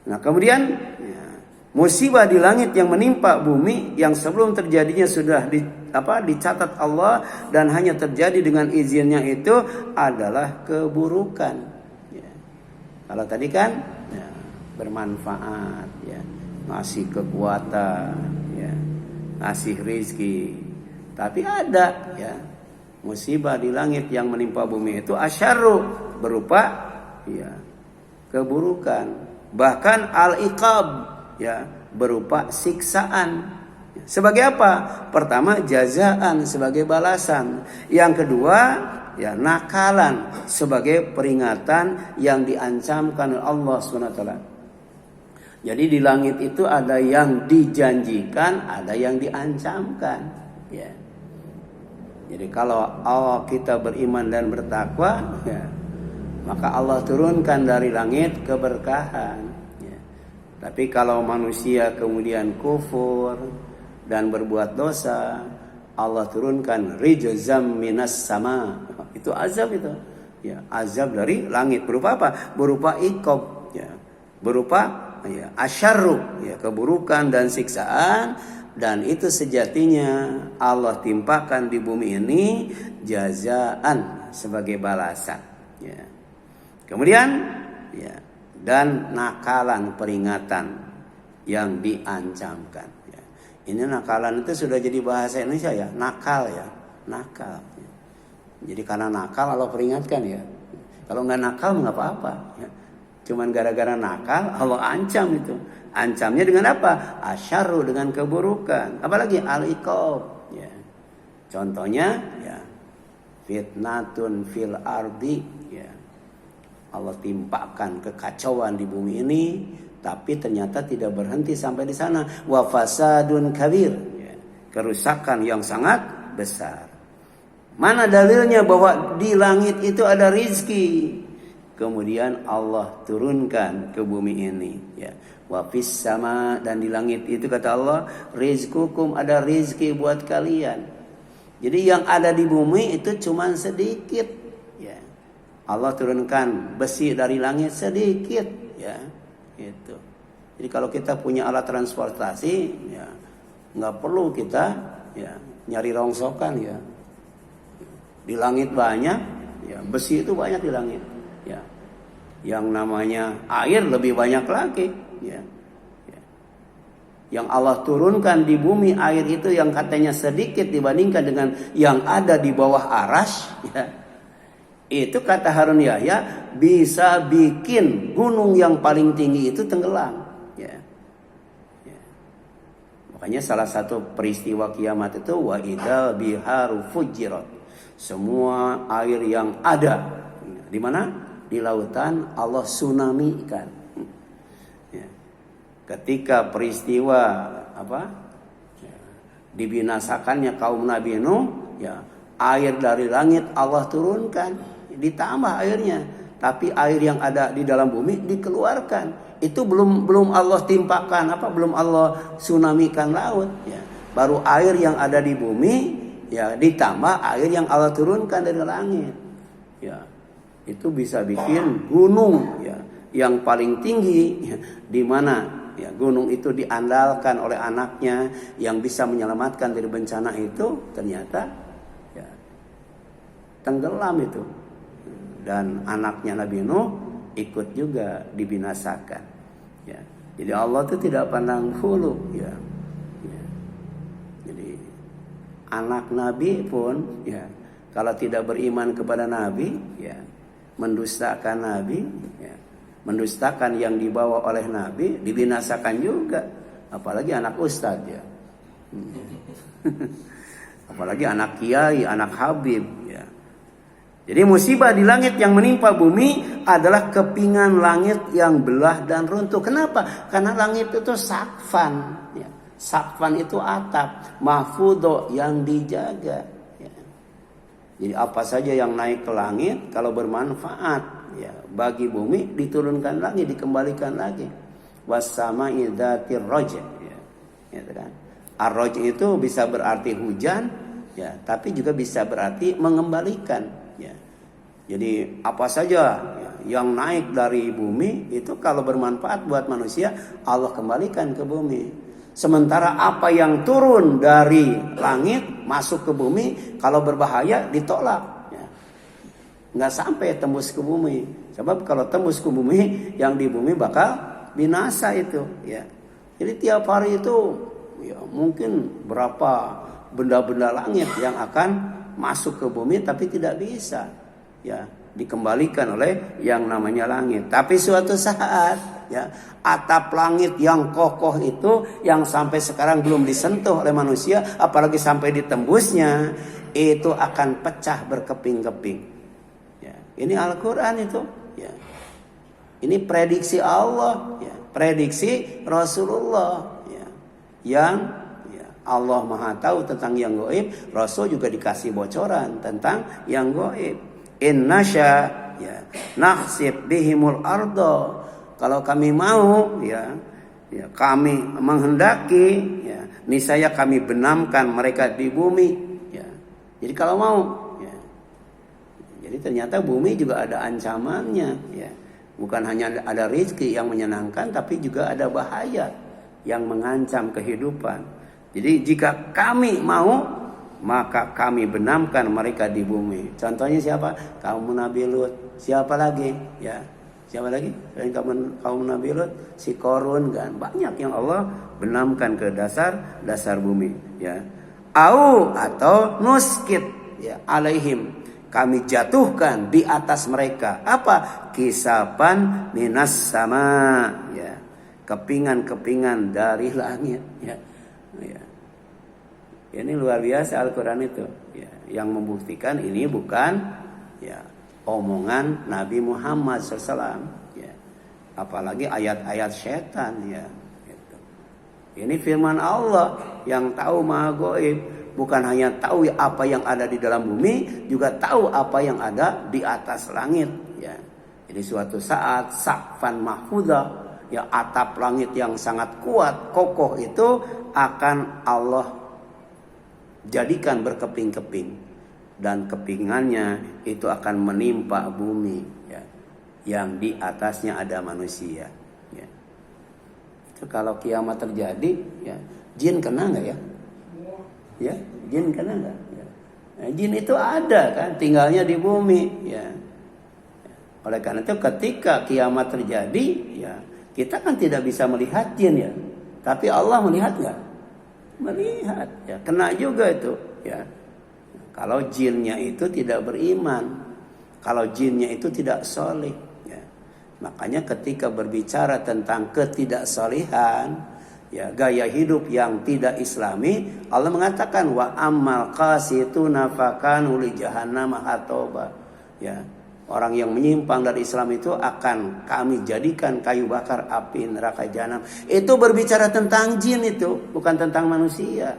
Nah kemudian ya, musibah di langit yang menimpa bumi yang sebelum terjadinya sudah dicatat Allah dan hanya terjadi dengan izinnya itu adalah keburukan. Ya. Kalau tadi kan ya, bermanfaat, ya, ngasih kekuatan, ya, ngasih rizki. Tapi ada ya musibah di langit yang menimpa bumi itu asyarru, berupa ya keburukan. Bahkan al-iqab ya berupa siksaan. Sebagai apa? Pertama jazaan sebagai balasan. Yang kedua ya nakalan sebagai peringatan yang diancamkan oleh Allah SWT. Jadi di langit itu ada yang dijanjikan, ada yang diancamkan. Ya. Jadi kalau kita beriman dan bertakwa, ya, maka Allah turunkan dari langit keberkahan. Ya. Tapi kalau manusia kemudian kufur dan berbuat dosa, Allah turunkan rijzam minas sama. Itu azab itu. Ya, azab dari langit berupa apa? Berupa iqab, ya. Berupa ya, asyarru, ya, keburukan dan siksaan. Dan itu sejatinya Allah timpakan di bumi ini jazaan sebagai balasan. Ya. Kemudian ya, dan nakalan peringatan yang diancamkan. Ya. Ini nakalan itu sudah jadi bahasa Indonesia ya, nakal ya, nakal. Ya. Jadi karena nakal Allah peringatkan ya. Kalau nggak nakal nggak apa-apa. Ya. Cuman gara-gara nakal Allah ancam itu. Ancamnya dengan apa? Asyarru, dengan keburukan. Apalagi al-iqab. Ya. Contohnya ya fitnatun fil ardi. Ya. Allah timpakan kekacauan di bumi ini, tapi ternyata tidak berhenti sampai di sana. Wa fasadun kabir. Ya. Kerusakan yang sangat besar. Mana dalilnya bahwa di langit itu ada rizki? Kemudian Allah turunkan ke bumi ini. Ya. Wa fis sama, dan di langit itu kata Allah rizqukum, ada rizki buat kalian. Jadi yang ada di bumi itu cuma sedikit ya. Allah turunkan besi dari langit sedikit ya. Itu. Jadi kalau kita punya alat transportasi ya nggak perlu kita ya nyari rongsokan ya. Di langit banyak ya, besi itu banyak di langit ya. Yang namanya air lebih banyak lagi. Ya. Ya. Yang Allah turunkan di bumi air itu yang katanya sedikit dibandingkan dengan yang ada di bawah aras ya. Itu kata Harun Yahya bisa bikin gunung yang paling tinggi itu tenggelam ya. Ya. Makanya salah satu peristiwa kiamat itu wa idzal biharu fujirat. Semua air yang ada di mana? Di lautan Allah tsunamikan. Ketika peristiwa dibinasakannya kaum Nabi Nuh, ya, air dari langit Allah turunkan, ditambah airnya, tapi air yang ada di dalam bumi dikeluarkan. Itu belum Allah timpakan belum Allah tsunamikan laut, ya. Baru air yang ada di bumi, ya, ditambah air yang Allah turunkan dari langit, ya. Itu bisa bikin gunung, ya, yang paling tinggi, ya, di mana ya, gunung itu diandalkan oleh anaknya yang bisa menyelamatkan dari bencana itu, ternyata ya, tenggelam itu. Dan anaknya Nabi Nuh ikut juga dibinasakan. Ya. Jadi Allah itu tidak pandang bulu. Ya. Ya. Jadi anak Nabi pun ya, kalau tidak beriman kepada Nabi, ya, mendustakan Nabi, ya, mendustakan yang dibawa oleh Nabi, dibinasakan juga. Apalagi anak ustadz ya. Apalagi anak kiai, anak habib ya. Jadi musibah di langit yang menimpa bumi adalah kepingan langit yang belah dan runtuh. Kenapa? Karena langit itu sakfan ya. Sakfan itu atap, mahfudho yang dijaga ya. Jadi apa saja yang naik ke langit kalau bermanfaat ya, bagi bumi diturunkan lagi, dikembalikan lagi. Wassama'i dzatir raj ya. Gitu kan. Ar-raj itu bisa berarti hujan ya, tapi juga bisa berarti mengembalikan ya. Jadi apa saja ya, yang naik dari bumi itu kalau bermanfaat buat manusia, Allah kembalikan ke bumi. Sementara apa yang turun dari langit masuk ke bumi, kalau berbahaya ditolak. Ya. Nggak sampai tembus ke bumi. Sebab kalau tembus ke bumi, yang di bumi bakal binasa itu. Ya. Jadi tiap hari itu ya, mungkin berapa benda-benda langit yang akan masuk ke bumi tapi tidak bisa. Ya, dikembalikan oleh yang namanya langit. Tapi suatu saat ya, atap langit yang kokoh itu yang sampai sekarang belum disentuh oleh manusia, apalagi sampai ditembusnya, itu akan pecah berkeping-keping. Ya, ini Al-Quran itu. Ya. Ini prediksi Allah, ya. Prediksi Rasulullah. Ya. Yang ya, Allah Maha tahu tentang yang gaib, Rasul juga dikasih bocoran tentang yang gaib. Innasya ya, nakhsib bihimul ardo. Kalau kami mau ya, kami menghendaki ya, niscaya kami benamkan mereka di bumi ya. Jadi kalau mau ya. Jadi ternyata bumi juga ada ancamannya ya. Bukan hanya ada rezeki yang menyenangkan, tapi juga ada bahaya yang mengancam kehidupan. Jadi jika kami mau, maka kami benamkan mereka di bumi. Contohnya siapa? Kaum Nabi Lut. Siapa lagi? Ya. Siapa lagi? Selain kaum Nabi Lut, si Korun kan. Banyak yang Allah benamkan ke dasar bumi, ya. Atau nuskit ya alaihim. Kami jatuhkan di atas mereka apa? Kisapan minas sama ya. Kepingan-kepingan dari langit ya. Ya. Ini luar biasa Al-Quran itu ya, yang membuktikan ini bukan ya omongan Nabi Muhammad SAW ya. Apalagi ayat-ayat setan ya gitu. Ini firman Allah yang tahu maha gaib. Bukan hanya tahu apa yang ada di dalam bumi, juga tahu apa yang ada di atas langit ya. Jadi suatu saat saqfan mahfudza ya, atap langit yang sangat kuat kokoh itu akan Allah jadikan berkeping-keping, dan kepingannya itu akan menimpa bumi ya, yang di atasnya ada manusia ya. Itu kalau kiamat terjadi ya, jin kena nggak ya? Ya, jin kena nggak? Ya. Nah, jin itu ada kan, tinggalnya di bumi ya. Oleh karena itu ketika kiamat terjadi ya, kita kan tidak bisa melihat jin ya, tapi Allah melihat nggak? Melihat ya, kena juga itu ya. Kalau jinnya itu tidak beriman, kalau jinnya itu tidak soleh ya. Makanya ketika berbicara tentang ketidaksolehan ya, gaya hidup yang tidak islami, Allah mengatakan wa ammal qasituna fakanu li jahannam hatoba ya. Orang yang menyimpang dari Islam itu akan kami jadikan kayu bakar api neraka jahanam. Itu berbicara tentang jin itu, bukan tentang manusia.